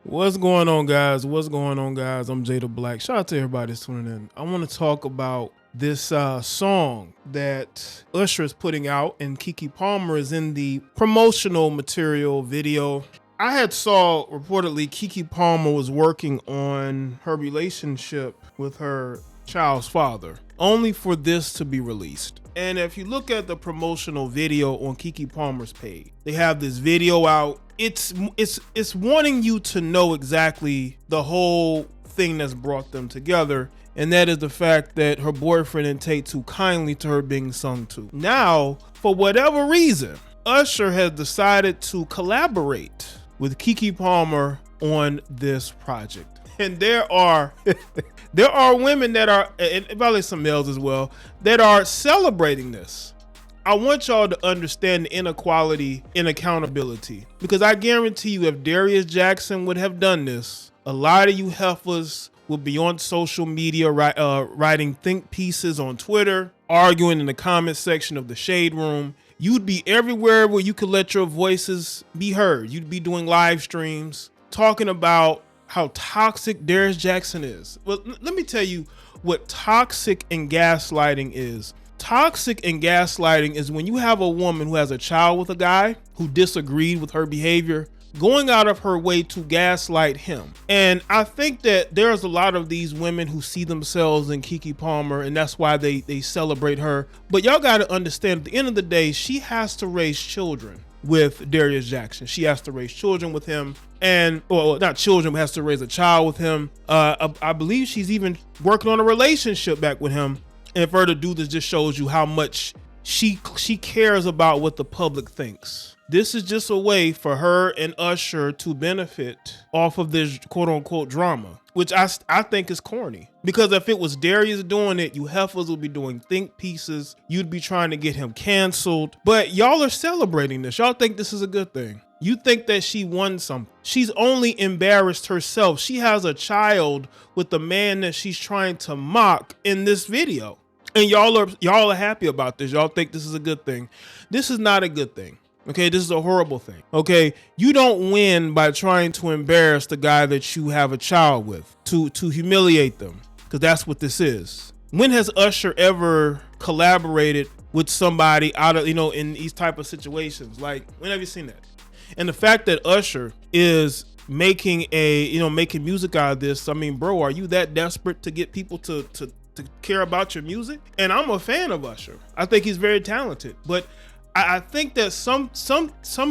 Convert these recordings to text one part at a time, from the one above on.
What's going on, guys? What's going on, guys? I'm Jay the Black. Shout out to everybody that's tuning in. I want to talk about this song that Usher is putting out, and Keke Palmer is in the promotional material video. I had saw reportedly Keke Palmer was working on her relationship with her child's father, only for this to be released. And if you look at the promotional video on Keke Palmer's page, they have this video out. It's wanting you to know exactly the whole thing that's brought them together, and that is the fact that her boyfriend didn't take too kindly to her being sung to. Now, for whatever reason, Usher has decided to collaborate with Keke Palmer on this project. And there are women that are, and probably some males as well, that are celebrating this. I want y'all to understand the inequality in accountability, because I guarantee you, if Darius Jackson would have done this, a lot of you heifers would be on social media writing think pieces on Twitter, arguing in the comment section of the Shade Room. You'd be everywhere where you could let your voices be heard. You'd be doing live streams talking about how toxic Darius Jackson is. Well, let me tell you what toxic and gaslighting is. Toxic and gaslighting is when you have a woman who has a child with a guy who disagreed with her behavior, going out of her way to gaslight him. And I think that there's a lot of these women who see themselves in Keke Palmer, and that's why they celebrate her. But y'all got to understand, at the end of the day, she has to raise children with Darius Jackson. She has to raise children with him, and well, not children, but has to raise a child with him. I believe she's even working on a relationship back with him. And for her to do this just shows you how much she cares about what the public thinks. This is just a way for her and Usher to benefit off of this quote unquote drama, which I think is corny. Because if it was Darius doing it, you heifers would be doing think pieces. You'd be trying to get him canceled. But y'all are celebrating this. Y'all think this is a good thing. You think that she won something. She's only embarrassed herself. She has a child with the man that she's trying to mock in this video. And y'all are happy about this. Y'all think this is a good thing. This is not a good thing. Okay, this is a horrible thing. Okay, you don't win by trying to embarrass the guy that you have a child with, to humiliate them, because that's what this is. When has Usher ever collaborated with somebody out of, in these type of situations? Like, when have you seen that? And the fact that Usher is making making music out of this, I mean, bro, are you that desperate to get people to care about your music? And I'm a fan of Usher. I think he's very talented, but I think that some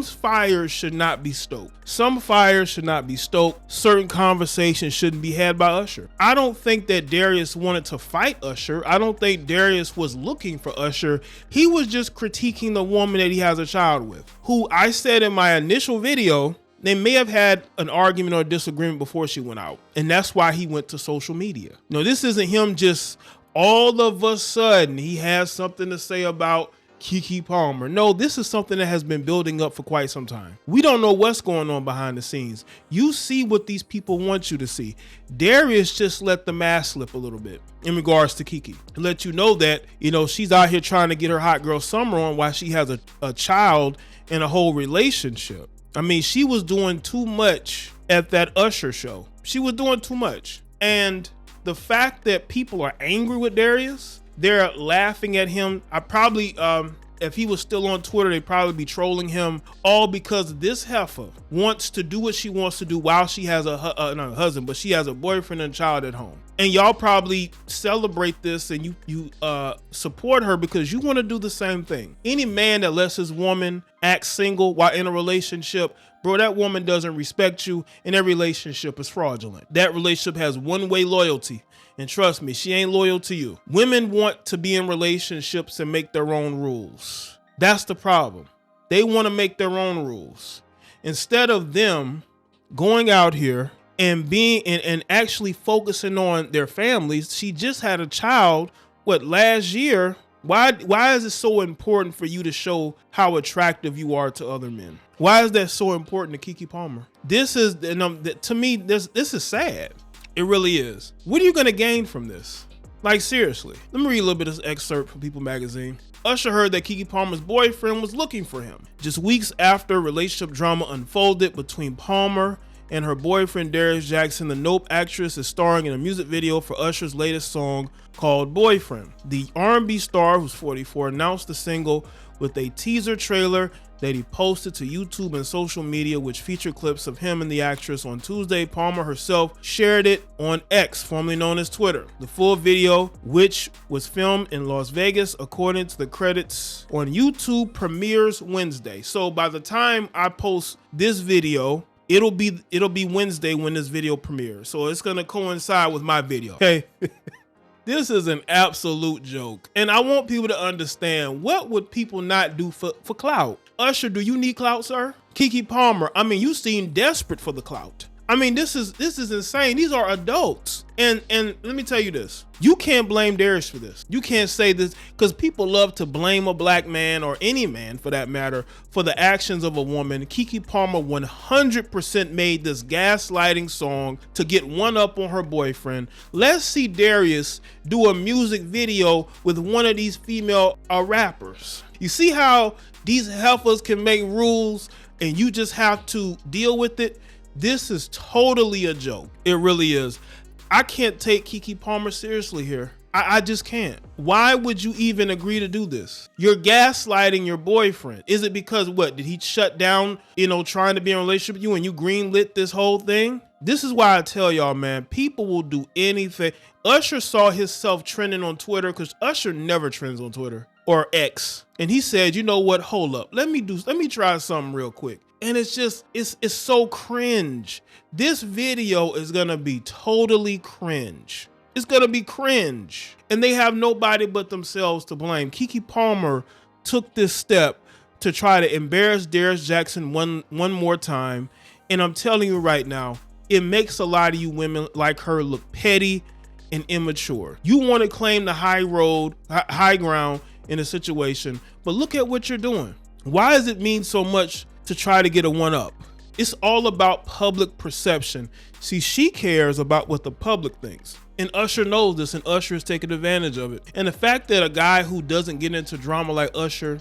fires should not be stoked. Some fires should not be stoked. Certain conversations shouldn't be had by Usher. I don't think that Darius wanted to fight Usher. I don't think Darius was looking for Usher. He was just critiquing the woman that he has a child with, who I said in my initial video, they may have had an argument or disagreement before she went out. And that's why he went to social media. No, this isn't him just all of a sudden he has something to say about Keke Palmer. No, this is something that has been building up for quite some time. We don't know what's going on behind the scenes. You see what these people want you to see. Darius just let the mask slip a little bit in regards to Keke. Let you know that, she's out here trying to get her hot girl summer on while she has a child and a whole relationship. I mean, she was doing too much at that Usher show. She was doing too much. And the fact that people are angry with Darius, they're laughing at him. I probably, if he was still on Twitter, they'd probably be trolling him, all because this heifer wants to do what she wants to do while she has not a husband, but she has a boyfriend and a child at home. And y'all probably celebrate this and you support her because you want to do the same thing. Any man that lets his woman act single while in a relationship, bro, that woman doesn't respect you, and that relationship is fraudulent. That relationship has one-way loyalty. And trust me, she ain't loyal to you. Women want to be in relationships and make their own rules. That's the problem. They want to make their own rules. Instead of them going out here and being and actually focusing on their families. She just had a child, last year? Why is it so important for you to show how attractive you are to other men? Why is that so important to Keke Palmer? This is, to me, this is sad. It really is. What are you going to gain from this? Like, seriously. Let me read a little bit of this excerpt from People magazine. Usher heard that Keke Palmer's boyfriend was looking for him. Just weeks after relationship drama unfolded between Palmer and her boyfriend Darius Jackson. The Nope actress is starring in a music video for Usher's latest song called Boyfriend. The R&B star, who's 44, announced the single with a teaser trailer that he posted to YouTube and social media, which featured clips of him and the actress. On Tuesday, Palmer herself shared it on X, formerly known as Twitter. The full video, which was filmed in Las Vegas, according to the credits on YouTube, premieres Wednesday. So by the time I post this video, it'll be Wednesday when this video premieres. So it's gonna coincide with my video. Okay. This is an absolute joke. And I want people to understand, what would people not do for clout? Usher, do you need clout, sir? Keke Palmer, I mean, you seem desperate for the clout. I mean, this is insane. These are adults. And let me tell you this. You can't blame Darius for this. You can't say this, because people love to blame a black man, or any man for that matter, for the actions of a woman. Keke Palmer 100% made this gaslighting song to get one up on her boyfriend. Let's see Darius do a music video with one of these female rappers. You see how these heifers can make rules and you just have to deal with it? This is totally a joke. It really is. I can't take Keke Palmer seriously here. I just can't. Why would you even agree to do this? You're gaslighting your boyfriend. Is it because what? Did he shut down, trying to be in a relationship with you and you greenlit this whole thing? This is why I tell y'all, man, people will do anything. Usher saw himself trending on Twitter, because Usher never trends on Twitter or X. And he said, you know what? Hold up. Let me try something real quick. And it's so cringe. This video is gonna be totally cringe. It's gonna be cringe. And they have nobody but themselves to blame. Keke Palmer took this step to try to embarrass Darius Jackson one more time. And I'm telling you right now, it makes a lot of you women like her look petty and immature. You want to claim the high ground in a situation, but look at what you're doing. Why does it mean so much to try to get a one-up? It's all about public perception. See, she cares about what the public thinks. And Usher knows this, and Usher is taking advantage of it. And the fact that a guy who doesn't get into drama like Usher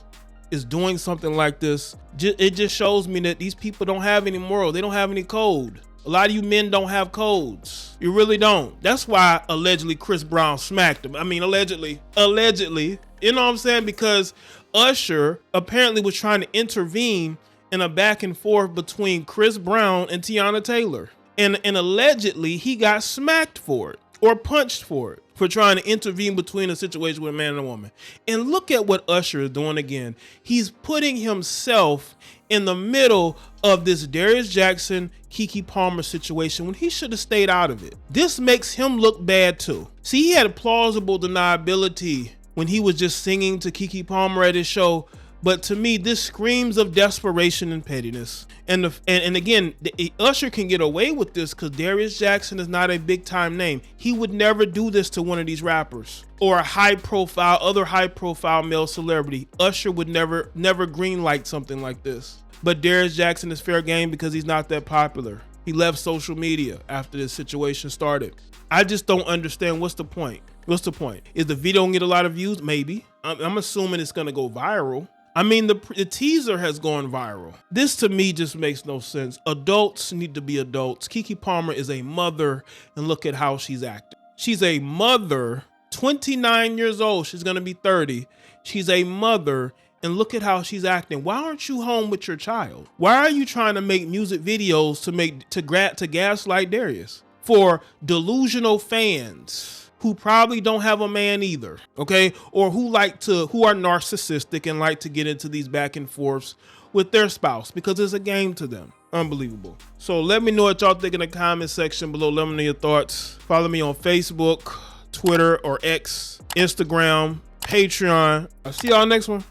is doing something like this, it just shows me that these people don't have any moral. They don't have any code. A lot of you men don't have codes. You really don't. That's why allegedly Chris Brown smacked him. I mean, allegedly, you know what I'm saying? Because Usher apparently was trying to intervene in a back and forth between Chris Brown and Tiana Taylor. And allegedly he got smacked for it, or punched for it, for trying to intervene between a situation with a man and a woman. And look at what Usher is doing again. He's putting himself in the middle of this Darius Jackson, Keke Palmer situation when he should have stayed out of it. This makes him look bad too. See, he had a plausible deniability when he was just singing to Keke Palmer at his show. But to me, this screams of desperation and pettiness. And again, Usher can get away with this because Darius Jackson is not a big time name. He would never do this to one of these rappers or a other high profile male celebrity. Usher would never greenlight something like this. But Darius Jackson is fair game because he's not that popular. He left social media after this situation started. I just don't understand. What's the point? What's the point? Is the video gonna get a lot of views? Maybe. I'm assuming it's gonna go viral. I mean, the teaser has gone viral. This to me just makes no sense. Adults need to be adults. Keke Palmer is a mother, and look at how she's acting. She's a mother, 29 years old. She's gonna be 30. She's a mother, and look at how she's acting. Why aren't you home with your child? Why are you trying to make music videos to gaslight Darius? For delusional fans who probably don't have a man either, okay? Or who are narcissistic and like to get into these back and forths with their spouse because it's a game to them. Unbelievable. So let me know what y'all think in the comment section below. Let me know your thoughts. Follow me on Facebook, Twitter or X, Instagram, Patreon. I'll see y'all next one.